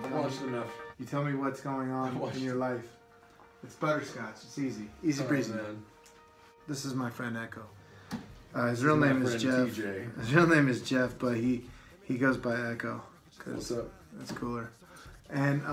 I've watched enough. You tell me what's going on in your life. It's butterscotch. It's easy. Easy breezy. Man. This is my friend Ekoh. His real name is Jeff. TJ. His real name is Jeff, but he goes by Ekoh. What's up? That's cooler. And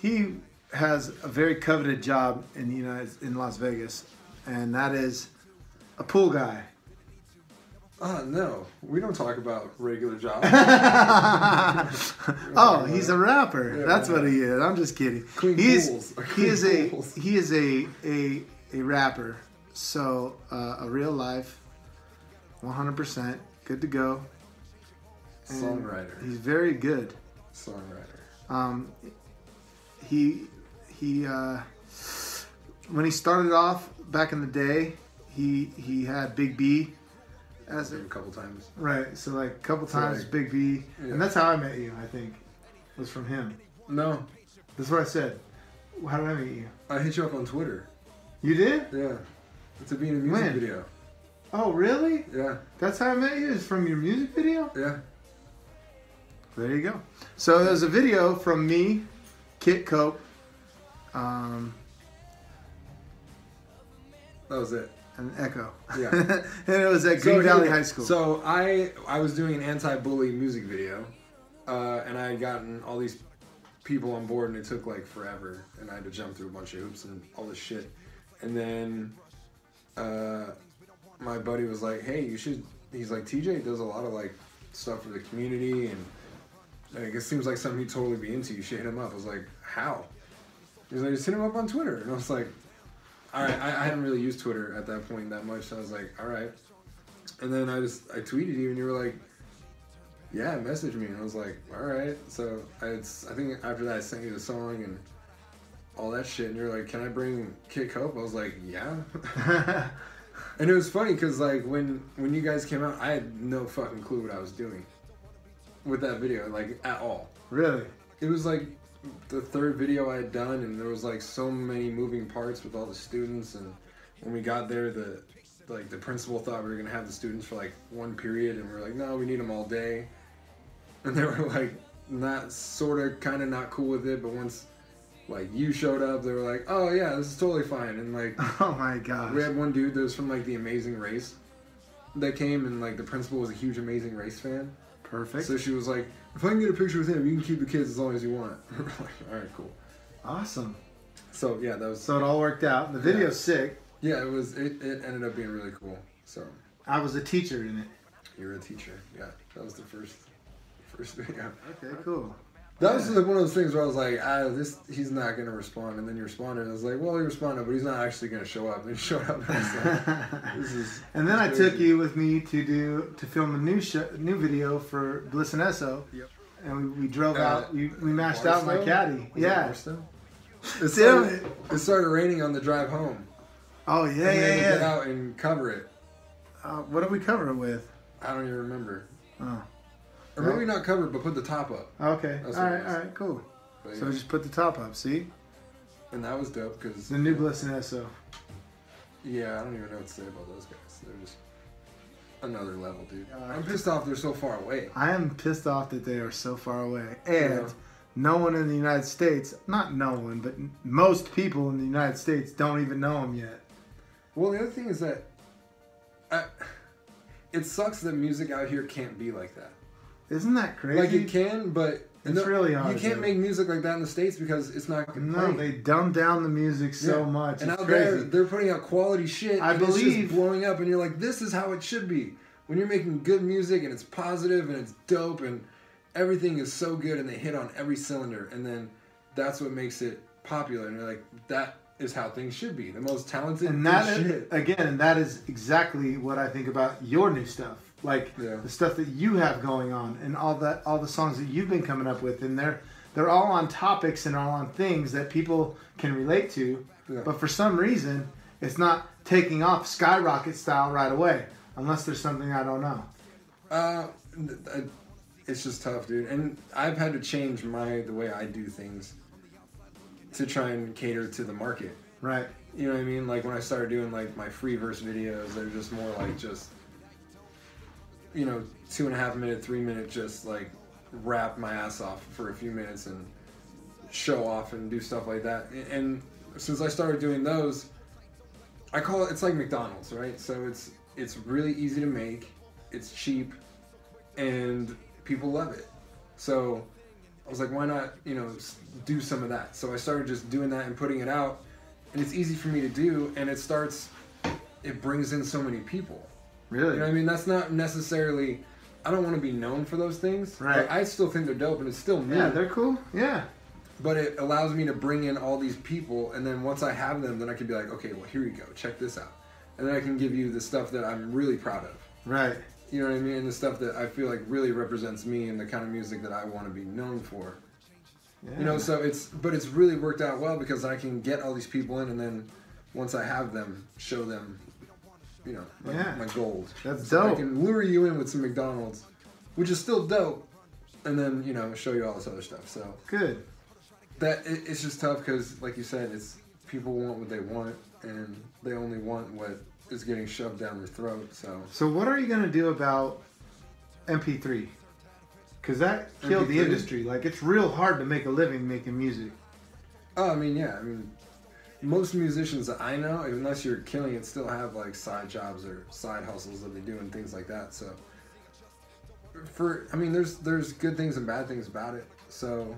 he has a very coveted job in Las Vegas, and that is a pool guy. No, we don't talk about regular jobs. Oh, he's a rapper. Yeah, That's what he is. I'm just kidding. He is a rapper. So a real life, 100%, good to go. And songwriter. He's very good. Songwriter. He when he started off back in the day, he had Big B as a couple times. Right, so like a couple times like, Big B, yeah. and that's how I met you. I think was from him. No, that's what I said. How did I meet you? I hit you up on Twitter. You did? Yeah, to be in a music When? video. Oh, really? Yeah. That's how I met you? Is from your music video? Yeah. There you go. So there's a video from me, Kit Cope. That was it. And Ekoh. Yeah. And it was at Green Valley High School. So I was doing an anti-bully music video, and I had gotten all these people on board, and it took like forever, and I had to jump through a bunch of hoops and all this shit. And then my buddy was like, "Hey, you should." He's like, "TJ does a lot of like stuff for the community, and like, it seems like something he'd totally be into. You should hit him up." I was like, "How?" He's like, "Just hit him up on Twitter." And I was like, all right, I hadn't really used Twitter at that point that much, so I was like, all right. And then I tweeted you, and you were like, yeah, message me. And I was like, all right. So I think after that I sent you the song and all that shit, and you're like, can I bring Kit Cope? I was like, yeah. And it was funny because like when you guys came out, I had no fucking clue what I was doing with that video, like at all. Really? It was like the third video I had done, and there was like so many moving parts with all the students, and when we got there, the principal thought we were gonna have the students for like one period, and we were like, no, we need them all day, and they were like kind of not cool with it, but once like you showed up, they were like, oh yeah, this is totally fine. And like, oh my gosh, we had one dude that was from like the Amazing Race that came, and like the principal was a huge Amazing Race fan. Perfect. So she was like, if I can get a picture with him, you can keep the kids as long as you want. We're like, all right, cool. Awesome. So yeah, that was. So it all worked out. The video's sick. Yeah, it was. It ended up being really cool. So. I was a teacher in it. You were a teacher. Yeah, that was the first video. Okay, cool. That was like one of those things where I was like, he's not gonna respond, and then you responded. And I was like, well, he responded, but he's not actually gonna show up. And he showed up, and I was like, and then I took you with me to film a new video for Bliss and Esso. Yep. And we drove out. We mashed out my caddy. Yeah. It started raining on the drive home. Oh yeah, and we had to get out and cover it. What did we cover it with? I don't even remember. Oh. Or maybe not cover it, but put the top up. Okay. All right, cool. But, so just put the top up, see? And that was dope because the new Bliss and Esso. Yeah, I don't even know what to say about those guys. They're just another level, dude. I'm pissed off they're so far away. I am pissed off that they are so far away. And no one in the United States, not no one, but most people in the United States don't even know them yet. Well, the other thing is that it sucks that music out here can't be like that. Isn't that crazy? Like it can, but it's really hard. You can't make music like that in the States because it's not going to play. No, they dumb down the music so much. And it's out crazy. there, they're putting out quality shit. I believe it's just blowing up, and you're like, this is how it should be. When you're making good music and it's positive and it's dope and everything is so good and they hit on every cylinder, and then that's what makes it popular. And you're like, that is how things should be. The most talented and that shit. Again, that is exactly what I think about your new stuff. Like the stuff that you have going on and all the songs that you've been coming up with, and they're all on topics and all on things that people can relate to. Yeah. But for some reason, it's not taking off skyrocket style right away, unless there's something I don't know. It's just tough, dude. And I've had to change the way I do things to try and cater to the market. Right. You know what I mean? Like when I started doing like my free verse videos, they're just more like just, 2.5 minute, 3 minute, just like rap my ass off for a few minutes and show off and do stuff like that. And since I started doing those, I call it's like McDonald's, right? So it's really easy to make, it's cheap, and people love it. So I was like, why not, do some of that? So I started just doing that and putting it out, and it's easy for me to do, and it brings in so many people. Really? You know what I mean? That's not necessarily, I don't want to be known for those things. Right. But I still think they're dope, and it's still me. Yeah, they're cool. Yeah. But it allows me to bring in all these people, and then once I have them, then I can be like, okay, well, here you go, check this out. And then I can give you the stuff that I'm really proud of. Right. You know what I mean? And the stuff that I feel like really represents me and the kind of music that I want to be known for. Yeah. So it's really worked out well because I can get all these people in, and then once I have them, show them, my gold. That's so dope. I can lure you in with some McDonald's, which is still dope, and then, show you all this other stuff. So good. It's just tough because, like you said, it's people want what they want, and they only want what is getting shoved down their throat. So what are you gonna do about MP3? Because that killed the industry. Like, it's real hard to make a living making music. Oh, I mean, most musicians that I know, unless you're killing it, still have like side jobs or side hustles that they do and things like that. So there's good things and bad things about it. So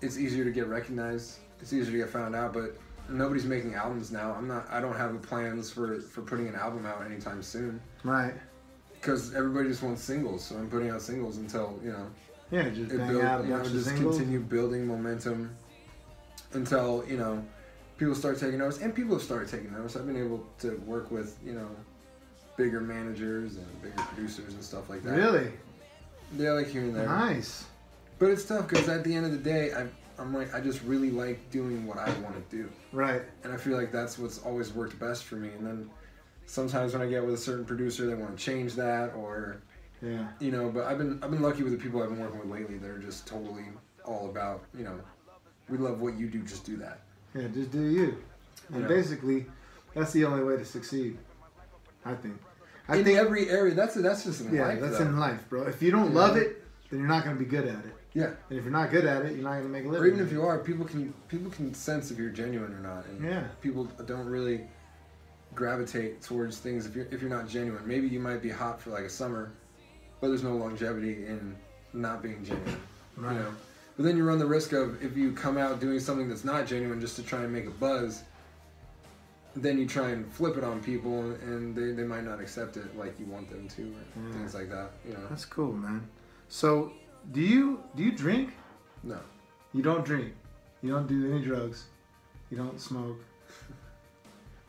it's easier to get recognized. It's easier to get found out, but nobody's making albums now. I don't have plans for putting an album out anytime soon. Right. Because everybody just wants singles, so I'm putting out singles until, Yeah, just bang out a bunch of singles. Continue building momentum until, people start taking notice. And people have started taking notice. I've been able to work with, bigger managers and bigger producers and stuff like that. Really? Yeah, like here and there. Nice. But it's tough because at the end of the day, I'm like, I just really like doing what I want to do. Right. And I feel like that's what's always worked best for me. And then sometimes when I get with a certain producer, they want to change that, or but I've been lucky with the people I've been working with lately. They're just totally all about, we love what you do, just do that. Yeah, just do you. And basically, that's the only way to succeed, I think. I think every area, that's just in life. Yeah, that's in life, bro. If you don't love it, then you're not going to be good at it. Yeah. And if you're not good at it, you're not going to make a living. Or even if you are, people can sense if you're genuine or not. And people don't really gravitate towards things if you're not genuine. Maybe you might be hot for like a summer, but there's no longevity in not being genuine. Right. But then you run the risk of, if you come out doing something that's not genuine just to try and make a buzz, then you try and flip it on people, and they might not accept it like you want them to, or things like that. That's cool, man. So do you drink? No. You don't drink. You don't do any drugs. You don't smoke.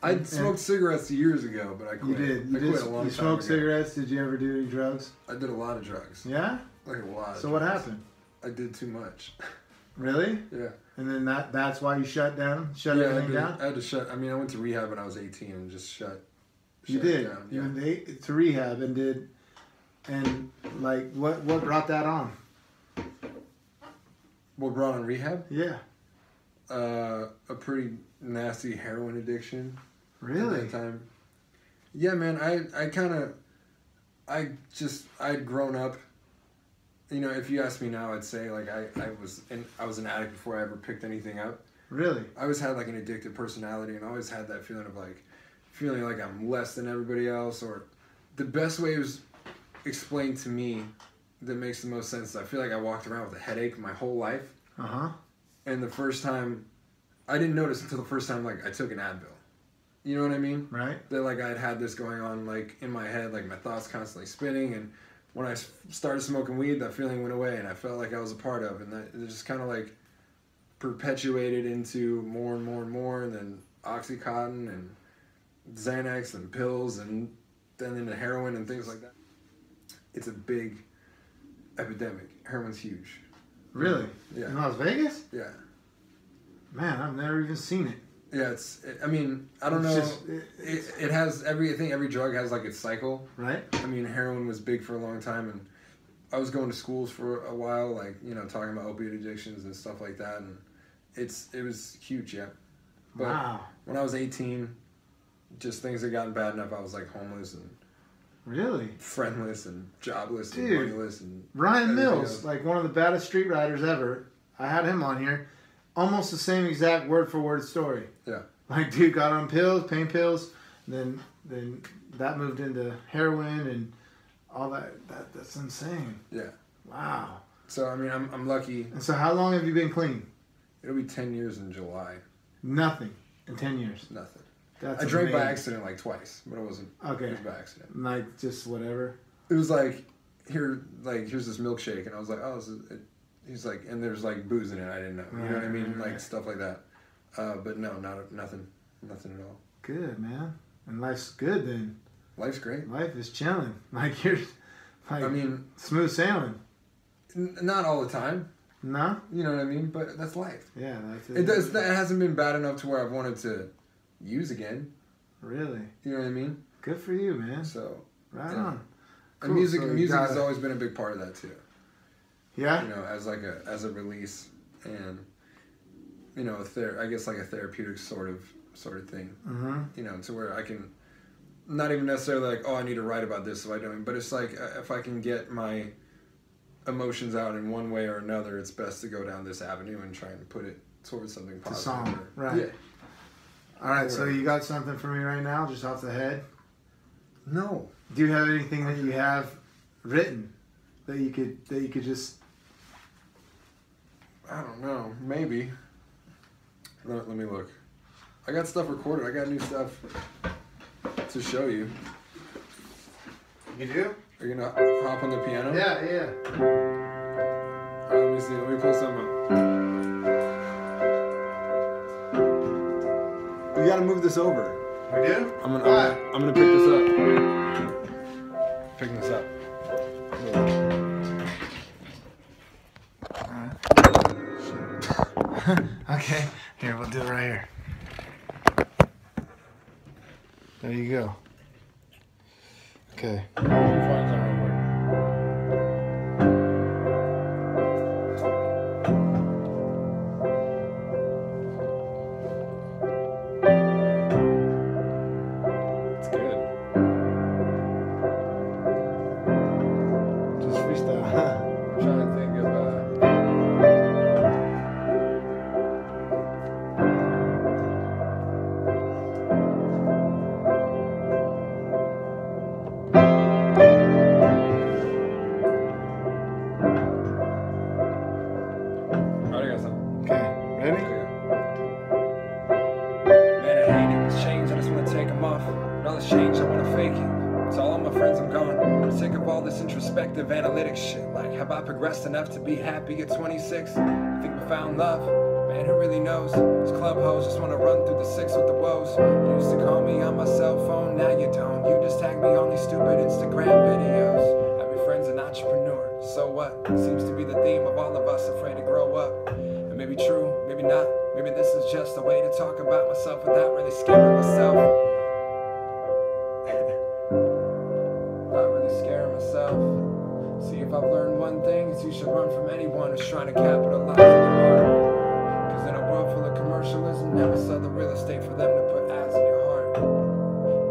I smoked cigarettes years ago, but I quit. You did. I quit a long time ago. You smoked cigarettes. Did you ever do any drugs? I did a lot of drugs. Yeah? Like a lot of So drugs. what happened? I did too much. Really? Yeah. And then that's why you shut everything down? I had to shut. I mean, I went to rehab when I was 18 and just shut You did. down. You Yeah. went to rehab and like what brought that on? What brought on rehab? Yeah. A pretty nasty heroin addiction. Really? At that time. Yeah, man. I'd grown up. If you ask me now, I'd say like I was an addict before I ever picked anything up. Really? I always had like an addictive personality, and I always had that feeling of feeling like I'm less than everybody else. Or the best way it was explained to me that makes the most sense. I feel like I walked around with a headache my whole life. And the first time, I didn't notice until the first time I took an Advil. You know what I mean? Right. That I'd had this going on in my head, my thoughts constantly spinning, and when I started smoking weed, that feeling went away, and I felt like I was a part of, and that it just kind of perpetuated into more and more and more, and then Oxycontin and Xanax and pills, and then into heroin and things like that. It's a big epidemic. Heroin's huge. Really? Yeah. In Las Vegas? Yeah. Man, I've never even seen it. Yeah, I don't know. It has every drug has every cycle. Right. I mean, heroin was big for a long time, and I was going to schools for a while, talking about opiate addictions and stuff like that, and it was huge, yeah. But when I was 18, just things had gotten bad enough. I was homeless, and Really? Friendless and jobless Dude, and moneyless and Ryan Mills, else. like one of the baddest street riders ever. I had him on here. Almost the same exact word for word story. Yeah. Like, dude got on pills, pain pills, then that moved into heroin and all that. That's insane. Yeah. Wow. So I mean, I'm lucky. And so, how long have you been clean? It'll be 10 years in July. Nothing in 10 years. Nothing. That's I drank by amazing. accident like twice, but it wasn't. Okay. It was by accident. Like just whatever. It was like here's this milkshake, and I was like, oh, this is it. He's like, and there's like booze in it. I didn't know. You know what I mean? Right. Like stuff like that. But no, nothing at all. Good, man. And life's good then. Life's great. Life is chilling. Like you're, like, I mean, smooth sailing. Not all the time. No. You know what I mean? But that's life. Yeah, that's it. It does. It hasn't been bad enough to where I've wanted to use again. Really. You know what I mean? Good for you, man. So. Right yeah. on. And Cool. music So has always been a big part of that too. Yeah. You know, as a release and you know I guess like a therapeutic sort of thing. Mm-hmm. You know, to where I can not even necessarily like, oh, I need to write about this if I don't, but it's like if I can get my emotions out in one way or another, it's best to go down this avenue and try and put it towards something positive. The song, right? Yeah. All right. So you got something for me right now, just off the head? No. Do you have anything that you have written that you could just? I don't know. Maybe. Let me look. I got stuff recorded. I got new stuff to show you. You do? Are you gonna hop on the piano? Yeah. Alright, let me see. Let me pull something up. We gotta move this over. We do? I'm gonna pick this up. Picking this up. Okay. Here, we'll do it right here. There you go. Okay. It's good. Just freestyle. I'm trying to think of I got something. Okay. Ready? Man, I hate it. It's change, I just wanna take them off. And all this change, I wanna fake it. To all my friends, I'm gone. I'm sick of all this introspective analytic shit. Like, have I progressed enough to be happy at 26? I think we found love. Man, who really knows? These club hoes just wanna run through the six with the woes. You used to call me on my cell phone, now you don't. You just tag me on these stupid Instagram videos. Every friend's an entrepreneur, so what? Seems to be the theme of all of us afraid to grow up. It may be true, maybe not. Maybe this is just a way to talk about myself without really scaring myself. Not really scaring myself. See, if I've learned one thing, is you should run from anyone who's trying to capitalize on your heart. Cause in a world full of commercialism, never sell the real estate for them to put ads in your heart.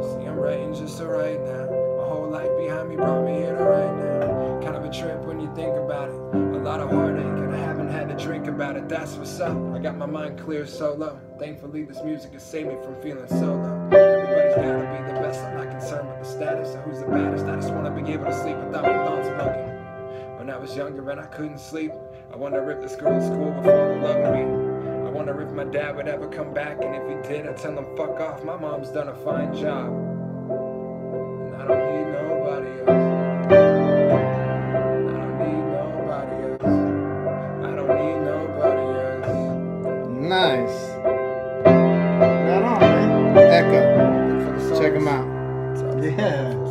See, I'm writing just to write now. My whole life behind me brought me here to right now. Kind of a trip when you think about it. A lot of heartache, and I haven't had to drink about it. That's what's up. I got my mind clear solo. Thankfully, this music has saved me from feeling solo. Everybody's gotta be the best. I'm not concerned with the status or who's the baddest. I just wanna be able to sleep without my thoughts bugging. When I was younger and I couldn't sleep, I wonder if this girl at school would fall in love with me. I wonder if my dad would ever come back, and if he did, I'd tell him fuck off. My mom's done a fine job, and I don't need nobody else. I don't need nobody else. I don't need nobody else. Nice. Right on, man. Ekoh. Check him out. Yeah.